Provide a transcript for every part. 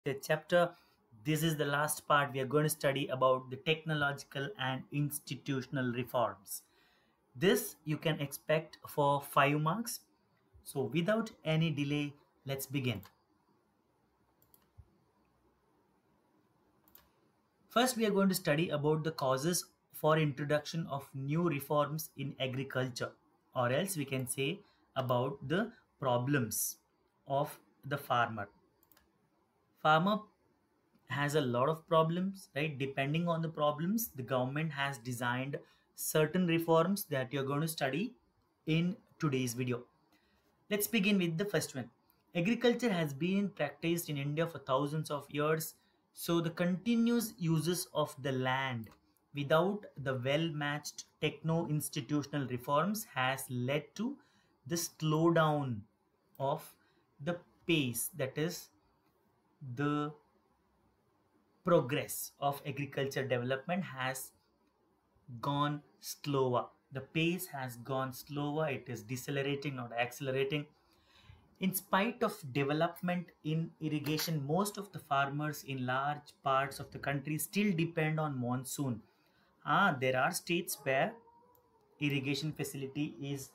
The chapter. This is the last part. We are going to study about the technological and institutional reforms. This you can expect for 5 marks. So without any delay, let's begin. First, we are going to study about the causes for introduction of new reforms in agriculture, or else we can say about the problems of the farmer. Farmer has a lot of problems, right? Depending on the problems, the government has designed certain reforms that you're going to study in today's video. Let's begin with the first one. Agriculture has been practiced in India for thousands of years, so the continuous uses of the land without the well matched techno institutional reforms has led to the slowdown of the pace, that is the progress of agriculture development has gone slower. The pace has gone slower. It is decelerating, not accelerating. In spite of development in irrigation, most of the farmers in large parts of the country still depend on monsoon. There are states where irrigation facility is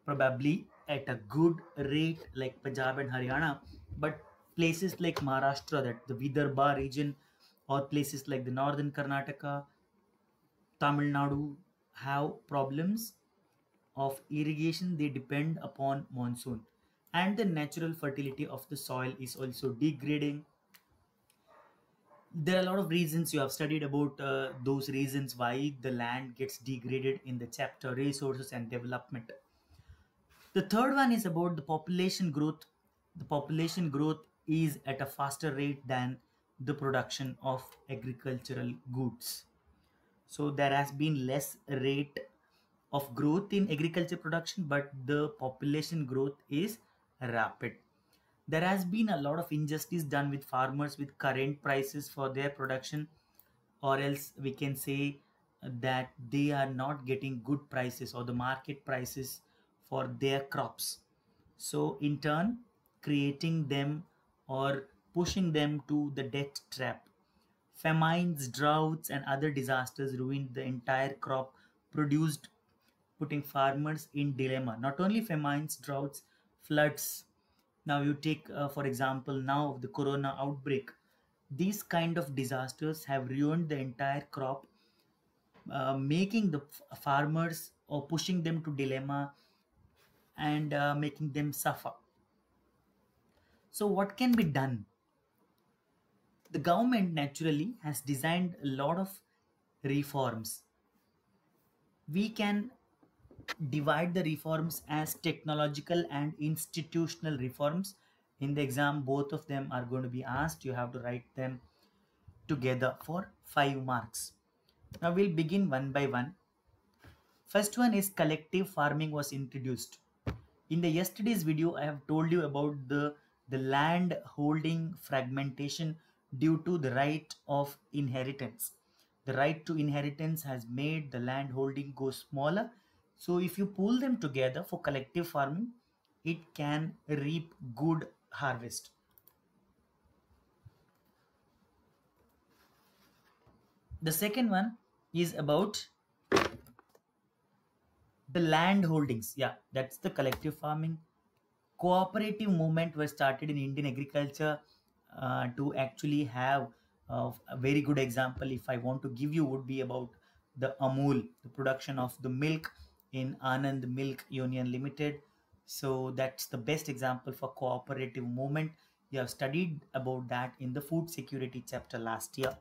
probably at a good rate, like Punjab and Haryana, but places like Maharashtra, that the Vidarbha region, or places like the northern Karnataka, Tamil Nadu have problems of irrigation. They depend upon monsoon, and the natural fertility of the soil is also degrading. There are a lot of reasons. You have studied about those reasons why the land gets degraded in the chapter resources and development. The third one is about the population growth. The population growth is at a faster rate than the production of agricultural goods. So there has been less rate of growth in agriculture production, but the population growth is rapid. There has been a lot of injustice done with farmers with current prices for their production, or else we can say that they are not getting good prices or the market prices for their crops. So in turn, creating them or pushing them to the debt trap. Famines, droughts, and other disasters ruined the entire crop produced, putting farmers in dilemma. Not only famines, droughts, floods. Now you take, for example, now the corona outbreak. These kind of disasters have ruined the entire crop, making the farmers or pushing them to dilemma and making them suffer. So what can be done? The government naturally has designed a lot of reforms. We can divide the reforms as technological and institutional reforms. In the exam, both of them are going to be asked. You have to write them together for 5 marks. Now we'll begin one by one. First one is collective farming was introduced. In the yesterday's video, I have told you about the land holding fragmentation due to the right of inheritance. The right to inheritance has made the land holding go smaller. So if you pull them together for collective farming, it can reap good harvest. The second one is about the land holdings. Yeah, that's the collective farming. Cooperative movement was started in Indian agriculture to actually have a very good example. If I want to give you, would be about the Amul, the production of the milk in Anand Milk Union Limited. So that's the best example for cooperative movement. You have studied about that in the food security chapter last year.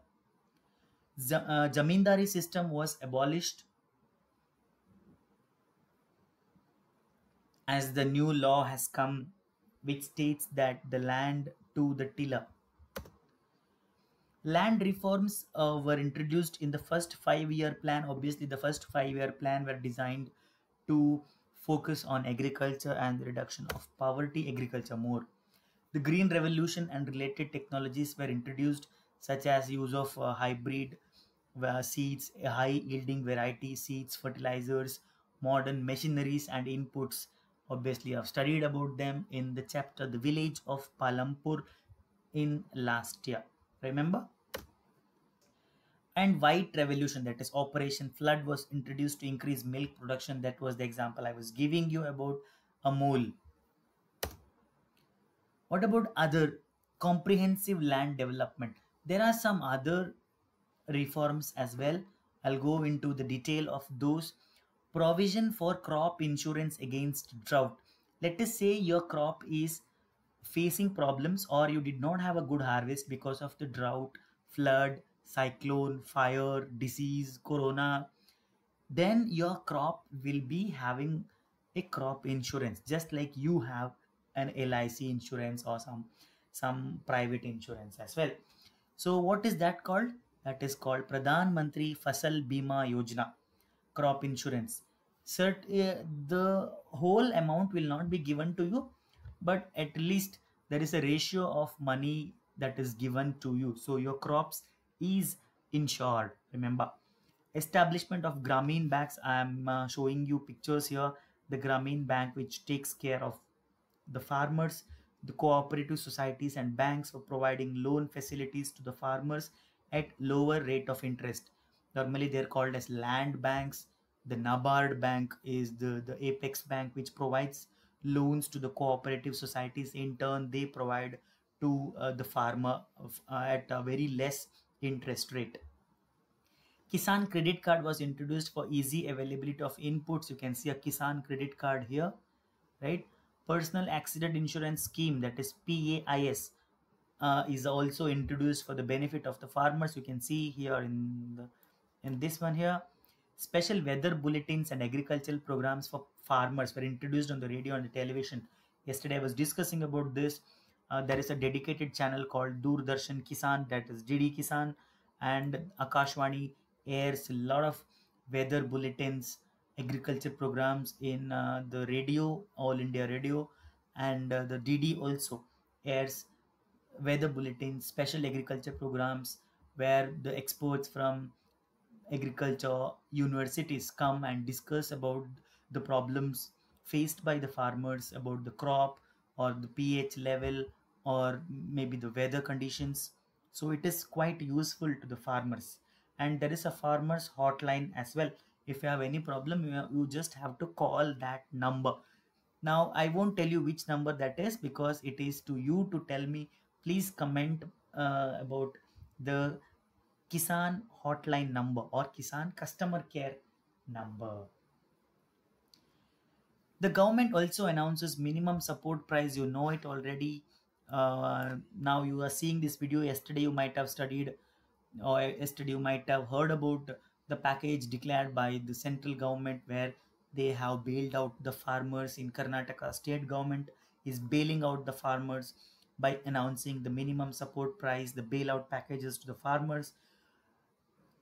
Zamindari system was abolished as the new law has come, which states that the land to the tiller. Land reforms were introduced in the first 5-year plan. Obviously, the first 5-year plan were designed to focus on agriculture and the reduction of poverty, agriculture more. The green revolution and related technologies were introduced, such as use of hybrid seeds, high yielding variety seeds, fertilizers, modern machineries and inputs. Obviously, I've studied about them in the chapter The Village of Palampur. in last year. Remember? And white revolution, that is Operation Flood, was introduced to increase milk production. That was the example I was giving you about Amul. What about other comprehensive land development? There are some other reforms as well. I'll go into the detail of those. Provision for crop insurance against drought. Let us say your crop is facing problems, or you did not have a good harvest because of the drought, flood, cyclone, fire, disease, corona. Then your crop will be having a crop insurance, just like you have an LIC insurance or some private insurance as well. So what is that called? That is called Pradhan Mantri Fasal Bima Yojana, crop insurance. The whole amount will not be given to you, but at least there is a ratio of money that is given to you, so your crops is insured. Remember, establishment of Grameen banks. I am showing you pictures here. The Grameen bank, which takes care of the farmers, the cooperative societies and banks for providing loan facilities to the farmers at lower rate of interest. Normally they're called as land banks. The NABARD bank is the apex bank, which provides loans to the cooperative societies. In turn, they provide to the farmer at a very less interest rate. Kisan credit card was introduced for easy availability of inputs. You can see a Kisan credit card here, right? Personal accident insurance scheme, that is PAIS, is also introduced for the benefit of the farmers. You can see here in this one here. Special weather bulletins and agricultural programs for farmers were introduced on the radio and the television. Yesterday I was discussing about this. There is a dedicated channel called Doordarshan Kisan, that is DD Kisan, and Akashwani airs a lot of weather bulletins, agriculture programs in the radio, All India Radio, and the DD also airs weather bulletins, special agriculture programs, where the experts from agriculture universities come and discuss about the problems faced by the farmers, about the crop or the pH level or maybe the weather conditions. So it is quite useful to the farmers. And there is a farmers hotline as well. If you have any problem, you just have to call that number. Now I won't tell you which number that is, because it is to you to tell me. Please comment about the Kisan hotline number or Kisan customer care number. The government also announces minimum support price. You know it already. Now you are seeing this video. Yesterday you might have studied, or yesterday you might have heard about the package declared by the central government, where they have bailed out the farmers. In Karnataka, state government is bailing out the farmers by announcing the minimum support price, the bailout packages to the farmers,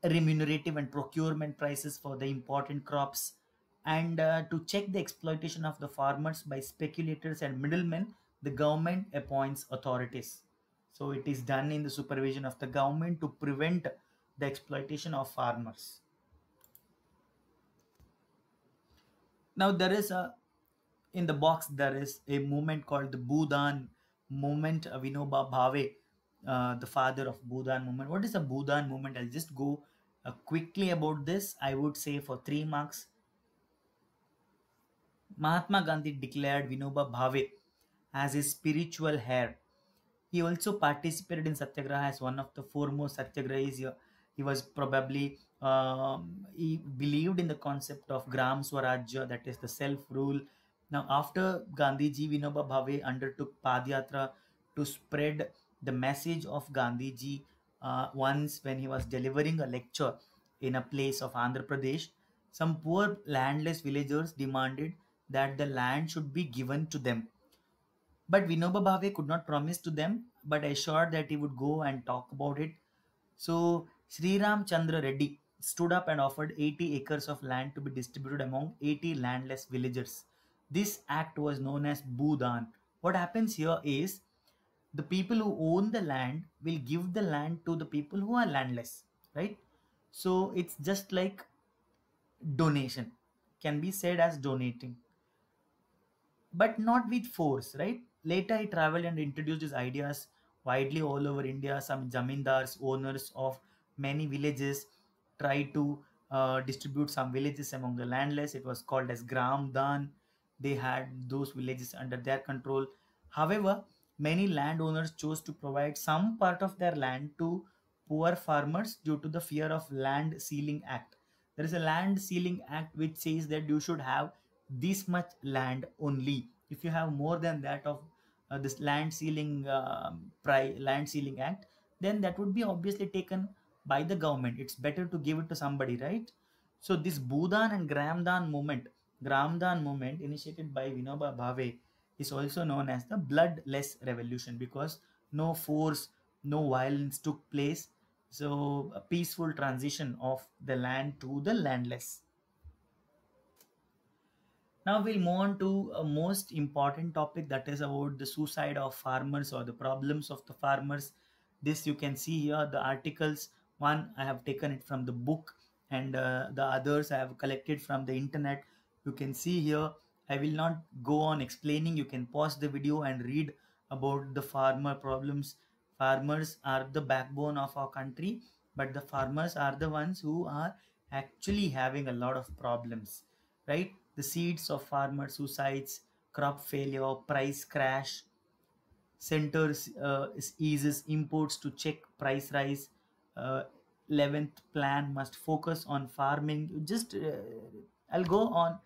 remunerative and procurement prices for the important crops, and to check the exploitation of the farmers by speculators and middlemen, the government appoints authorities. So it is done in the supervision of the government to prevent the exploitation of farmers. Now there is a, in the box there is a movement called the Bhudan movement. Vinoba Bhave, the father of Bhudan movement. What is the Bhudan movement? I'll just go quickly about this. I would say for 3 marks. Mahatma Gandhi declared Vinoba Bhave as his spiritual heir. He also participated in Satyagraha as one of the foremost Satyagrahis. He was probably, he believed in the concept of Gram Swarajya, that is the self-rule. Now, after Gandhiji, Vinoba Bhave undertook Padyatra to spread the message of Gandhiji. Once when he was delivering a lecture in a place of Andhra Pradesh, some poor landless villagers demanded that the land should be given to them. But Vinoba Bhave could not promise to them, but assured that he would go and talk about it. So Sri Ram Chandra Reddy stood up and offered 80 acres of land to be distributed among 80 landless villagers. This act was known as Bhudan. What happens here is the people who own the land will give the land to the people who are landless, right? So it's just like donation, can be said as donating, but not with force, right? Later, he traveled and introduced his ideas widely all over India. Some zamindars, owners of many villages, tried to distribute some villages among the landless. It was called as Gram Dan. They had those villages under their control. However, many landowners chose to provide some part of their land to poor farmers due to the fear of Land Sealing Act. There is a Land Sealing Act which says that you should have this much land only. If you have more than that of this land sealing act, then that would be obviously taken by the government. It's better to give it to somebody, right? So this Bhudan and Gramdan movement initiated by Vinoba Bhave is also known as the bloodless revolution, because no force, no violence took place. So a peaceful transition of the land to the landless. Now we'll move on to a most important topic, that is about the suicide of farmers or the problems of the farmers. This you can see here the articles. One I have taken it from the book, and the others I have collected from the internet. You can see here. I will not go on explaining. You can pause the video and read about the farmer problems. Farmers are the backbone of our country, but the farmers are the ones who are actually having a lot of problems, right? The seeds of farmer suicides, crop failure, price crash, centers eases imports to check price rise. Uh, 11th plan must focus on farming. I'll go on.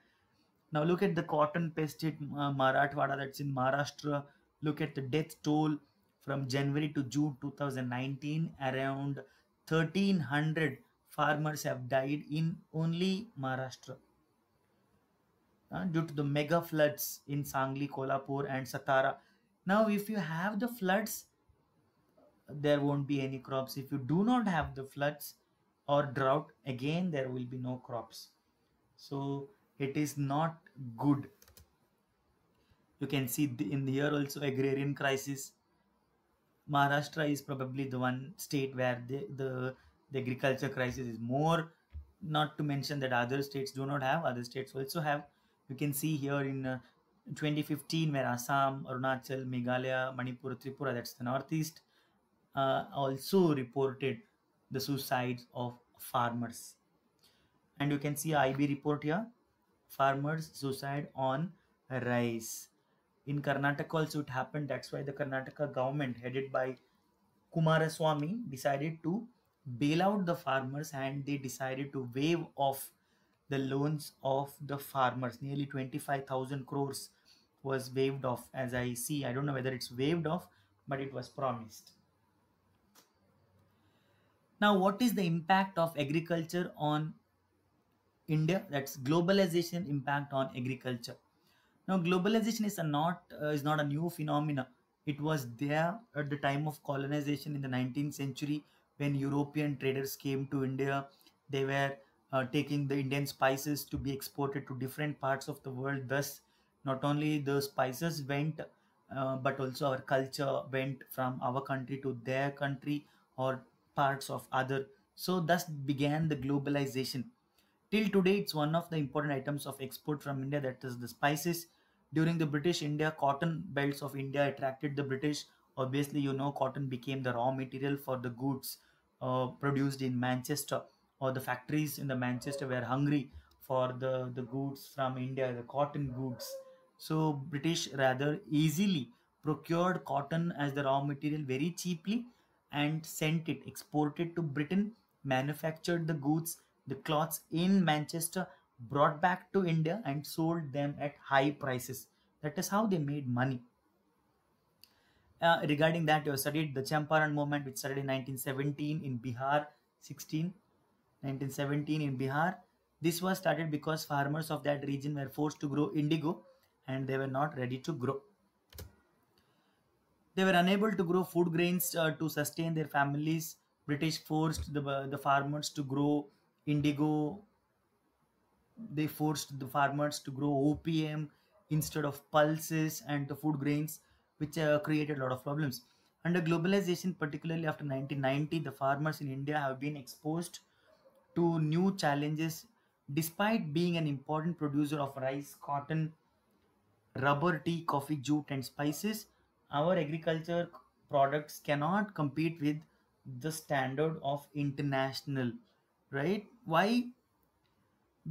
Now look at the cotton pest hit Marathwada, that's in Maharashtra. Look at the death toll from January to June 2019. Around 1300 farmers have died in only Maharashtra due to the mega floods in Sangli, Kolhapur, and Satara. Now, if you have the floods, there won't be any crops. If you do not have the floods or drought, again there will be no crops. So it is not good. You can see in here also agrarian crisis. Maharashtra is probably the one state where the agriculture crisis is more. Not to mention that other states do not have, other states also have. You can see here in 2015 where Assam, Arunachal, Meghalaya, Manipur, Tripura, that's the northeast, also reported the suicides of farmers. And you can see IB report here, farmers suicide on rice. In Karnataka also it happened. That's why the Karnataka government headed by Kumaraswamy decided to bail out the farmers, and they decided to waive off the loans of the farmers. Nearly 25,000 crores was waived off, as I see. I don't know whether it's waived off, but it was promised. Now, what is the impact of agriculture on India? That's globalization impact on agriculture. Now, globalization is not a new phenomena. It was there at the time of colonization in the 19th century when European traders came to India. They were taking the Indian spices to be exported to different parts of the world. Thus, not only the spices went, but also our culture went from our country to their country or parts of other. So, thus began the globalization. Till today, it's one of the important items of export from India, that is the spices. During the British India, cotton belts of India attracted the British. Obviously, you know, cotton became the raw material for the goods produced in Manchester, or the factories in the Manchester were hungry for the goods from India, the cotton goods. So British rather easily procured cotton as the raw material very cheaply and sent it, exported to Britain, manufactured the goods, the cloths in Manchester, brought back to India and sold them at high prices. That is how they made money. Regarding that, you have studied the Champaran movement, which started in 1917 in Bihar, 1917 in Bihar. This was started because farmers of that region were forced to grow indigo and they were not ready to grow. They were unable to grow food grains to sustain their families. British forced the farmers to grow indigo. They forced the farmers to grow opium instead of pulses and the food grains, which created a lot of problems. Under globalization, particularly after 1990, the farmers in India have been exposed to new challenges. Despite being an important producer of rice, cotton, rubber, tea, coffee, jute, and spices, our agriculture products cannot compete with the standard of international, right? Why?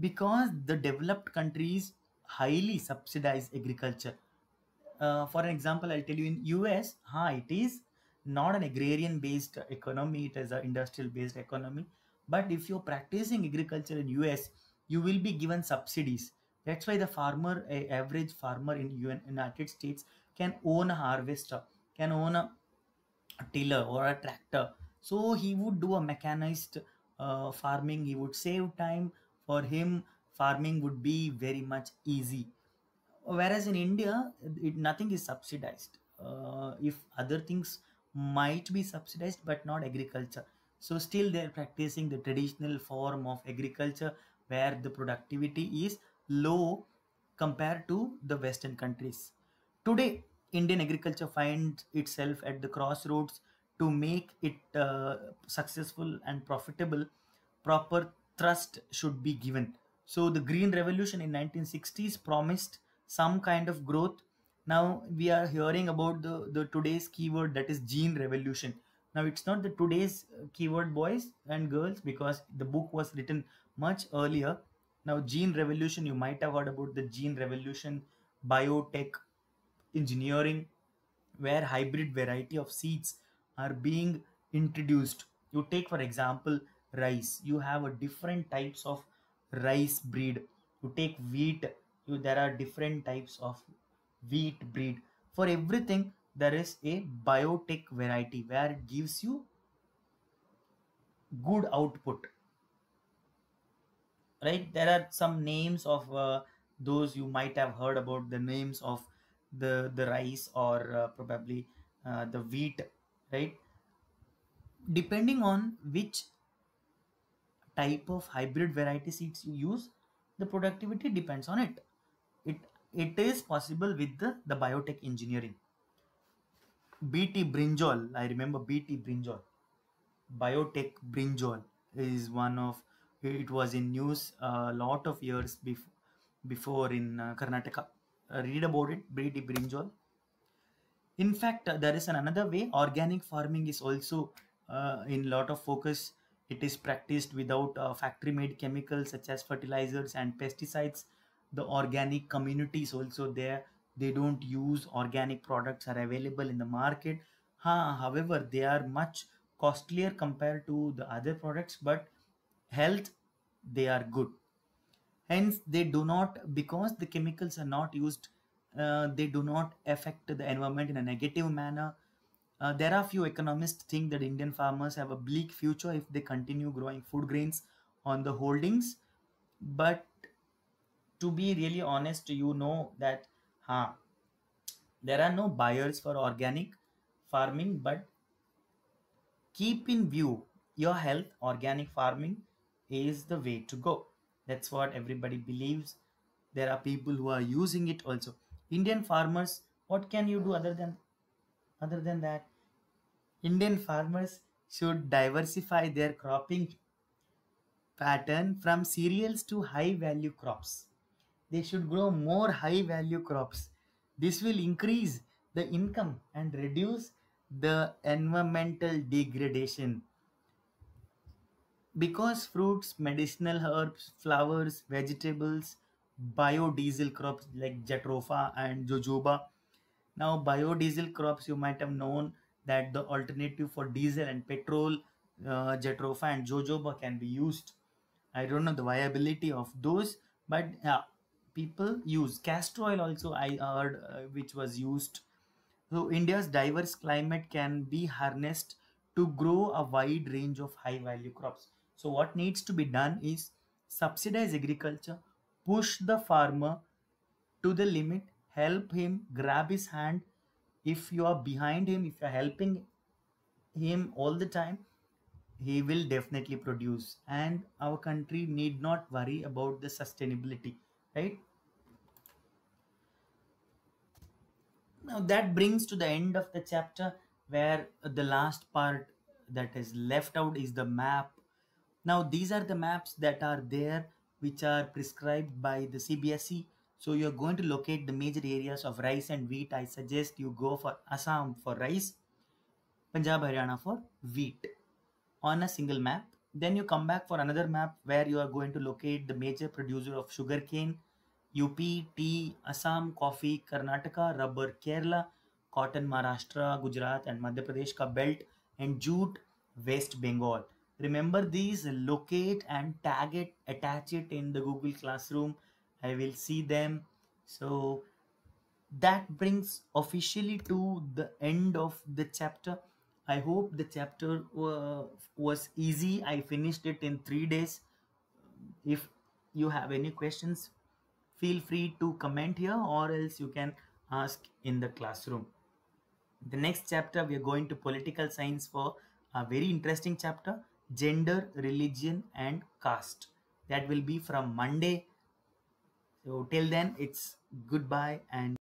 Because the developed countries highly subsidize agriculture. For an example, I'll tell you in US, it is not an agrarian based economy, it is an industrial based economy. But if you're practicing agriculture in US, you will be given subsidies. That's why the farmer, a average farmer in United States can own a harvester, can own a tiller or a tractor. So he would do a mechanized farming. He would save time. For him, farming would be very much easy. Whereas in India, nothing is subsidized. If other things might be subsidized, but not agriculture. So still they're practicing the traditional form of agriculture where the productivity is low compared to the Western countries. Today, Indian agriculture finds itself at the crossroads. To make it successful and profitable, proper thrust should be given. So the Green Revolution in 1960s promised some kind of growth. Now we are hearing about the today's keyword, that is gene revolution. Now it's not the today's keyword, boys and girls, because the book was written much earlier. Now gene revolution, you might have heard about the gene revolution, biotech, engineering, where hybrid variety of seeds are being introduced. You take for example rice, you have a different types of rice breed. You take wheat, there are different types of wheat breed. For everything there is a biotech variety where it gives you good output, right? There are some names of those you might have heard about, the names of the rice or probably the wheat, right? Depending on which type of hybrid variety seeds you use, the productivity depends on it. It is possible with the biotech engineering. BT brinjal, I remember BT brinjal, biotech brinjal is one of, it was in news a lot of years before in Karnataka. Read about it, BT brinjal. In fact, there is another way. Organic farming is also in lot of focus. It is practiced without factory-made chemicals such as fertilizers and pesticides. The organic community is also there. They don't use organic products are available in the market. However, they are much costlier compared to the other products, but health, they are good. Hence they do not, because the chemicals are not used, they do not affect the environment in a negative manner. There are few economists think that Indian farmers have a bleak future if they continue growing food grains on the holdings. But to be really honest, you know that there are no buyers for organic farming, but keep in view your health, organic farming is the way to go. That's what everybody believes. There are people who are using it also. Indian farmers, what can you do other than that? Indian farmers should diversify their cropping pattern from cereals to high value crops. They should grow more high value crops. This will increase the income and reduce the environmental degradation. Because fruits, medicinal herbs, flowers, vegetables, biodiesel crops like jatropha and jojoba. Now, biodiesel crops, you might have known that the alternative for diesel and petrol, jatropha and jojoba can be used. I don't know the viability of those, but people use castor oil also. I heard which was used. So India's diverse climate can be harnessed to grow a wide range of high value crops. So what needs to be done is subsidize agriculture, push the farmer to the limit, help him, grab his hand. If you are behind him, if you are helping him all the time, he will definitely produce. And our country need not worry about the sustainability, right? Now that brings to the end of the chapter, where the last part that is left out is the map. Now these are the maps that are there, which are prescribed by the CBSE. So you're going to locate the major areas of rice and wheat. I suggest you go for Assam for rice. Punjab, Haryana for wheat on a single map. Then you come back for another map where you are going to locate the major producer of sugarcane, UP, tea, Assam, coffee, Karnataka, rubber, Kerala, cotton, Maharashtra, Gujarat, and Madhya Pradesh ka belt, and jute, West Bengal. Remember these, locate and tag it, attach it in the Google Classroom. I will see them. So that brings officially to the end of the chapter. I hope the chapter was easy. I finished it in 3 days. If you have any questions, feel free to comment here, or else you can ask in the classroom. The next chapter, we are going to political science for a very interesting chapter, gender, religion, and caste. That will be from Monday. So till then, it's goodbye and